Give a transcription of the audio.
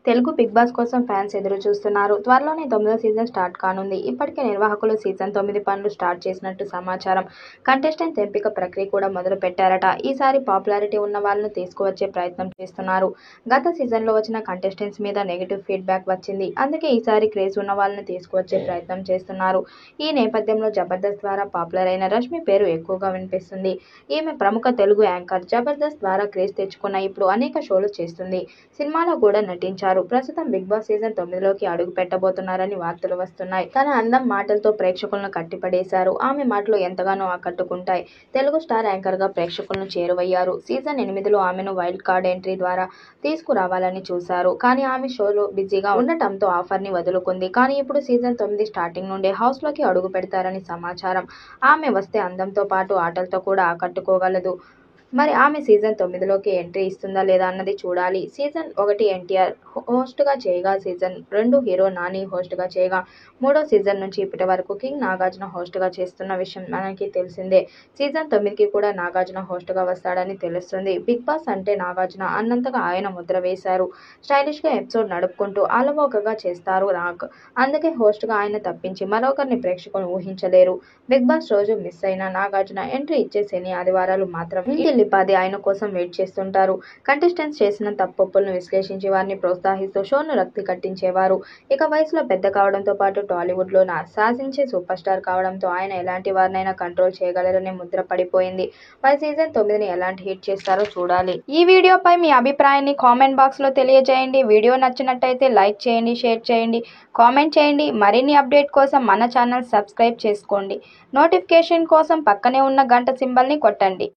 Telugu big boss కోసం fans ఎదురు చూస్తున్నారు. త్వరలోనే 9వ సీజన్ స్టార్ట్ కానుంది. ఇప్పటికే నిర్వాహకులు సీజన్ 9 పనులు స్టార్ట్ చేసినట్టు సమాచారం. కంటెస్టెంట్స్ ఎంపిక ప్రక్రియ కూడా మొదలు పెట్టారట. ఈసారి పాపులారిటీ ఉన్న వాళ్ళను తీసుకువచ్చే ప్రయత్నం చేస్తున్నారు. గత సీజన్లో వచ్చిన కంటెస్టెంట్స్ మీద నెగిటివ్ ఫీడ్బ్యాక్ వచ్చింది. అందుకే ఈసారి క్రేజ్ ఉన్న వాళ్ళను తీసుకువచ్చే ప్రయత్నం చేస్తున్నారు. ఈ నేపథ్యంలో జబర్దస్త్ ద్వారా పాపులర్ అయిన రష్మి పేరు ఎక్కువగా వినిపిస్తుంది. ఈమె ప్రముఖ తెలుగు యాంకర్. జబర్దస్త్ ద్వారా క్రేజ్ తెచ్చుకున్న ఇప్పుడు అనేక షోలు చేస్తుంది. సినిమాలో కూడా నటించారు. ప్రస్తుతం బిగ్ బాస్ సీజన్ 9లోకి అడుగు పెట్టబోతున్నారని వార్తలు వస్తున్నాయి. తన అందం, మాటలతో ప్రేక్షకులను కట్టిపడేశారు. ఆమె మాటలు ఎంతగానో ఆకట్టుకుంటాయి. తెలుగు స్టార్ యాంకర్ గా ప్రేక్షకులను చేరువయ్యారు. సీజన్ 8లో ఆమెను వైల్డ్ కార్డ్ ఎంట్రీ ద్వారా తీసుకురావాలని చూశారు. కానీ ఆమె షోలో బిజీగా ఉండటంతో ఆఫర్ ని వదులుకుంది. కానీ ఇప్పుడు సీజన్ 9 స్టార్టింగ్ నుండే హౌస్ లోకి అడుగు పెడతారని సమాచారం. ఆమె వస్తే అందంతో పాటు ఆటలతో కూడా ఆకట్టుకోగలదు. మరి ఆమె సీజన్ 9లోకి ఎంట్రీ ఇస్తుందా లేదా అన్నది చూడాలి. సీజన్ 1 ఎన్టీఆర్ హోస్ట్గా చేయగా, సీజన్ 2 హీరో నాని హోస్ట్గా చేయగా, 3వ సీజన్ నుంచి ఇప్పటి వరకు కింగ్ నాగార్జున హోస్ట్గా చేస్తున్న విషయం మనకి తెలిసిందే. సీజన్ 9కి కూడా నాగార్జున హోస్ట్గా వస్తాడని తెలుస్తుంది. బిగ్ బాస్ అంటే నాగార్జున అన్నంతగా ఆయన ముద్ర వేశారు. స్టైలిష్గా ఎపిసోడ్ నడుపుకుంటూ అలవోకగా చేస్తారు నాగ్. అందుకే హోస్ట్గా ఆయన తప్పించి మరొకరిని ప్రేక్షకులు ఊహించలేరు. బిగ్ బాస్ రోజు మిస్ అయిన నాగార్జున ఎంట్రీ ఇచ్చే శని, ఆదివారాలు మాత్రం ఇంటిల్లిపాది ఆయన కోసం వెయిట్ చేస్తుంటారు. కంటెస్టెంట్స్ చేసిన తప్పొప్పులను విశ్లేషించి వారిని ప్రోత్సహిస్తూ షోను రక్తి కట్టించేవారు. ఇక వయసులో పెద్ద కావడంతో పాటు టాలీవుడ్లో శాసించే సూపర్ స్టార్ కావడంతో ఆయన ఎలాంటి వారినైనా కంట్రోల్ చేయగలరనే ముద్ర పడిపోయింది. మరి సీజన్ 9ని ఎలాంటి హిట్ చేస్తారో చూడాలి. ఈ వీడియోపై మీ అభిప్రాయాన్ని కామెంట్ బాక్స్ లో తెలియజేయండి. వీడియో నచ్చినట్టయితే లైక్ చేయండి, షేర్ చేయండి, కామెంట్ చేయండి. మరిన్ని అప్డేట్ కోసం మన ఛానల్ సబ్స్క్రైబ్ చేసుకోండి. నోటిఫికేషన్ కోసం పక్కనే ఉన్న గంట సింబల్ని కొట్టండి.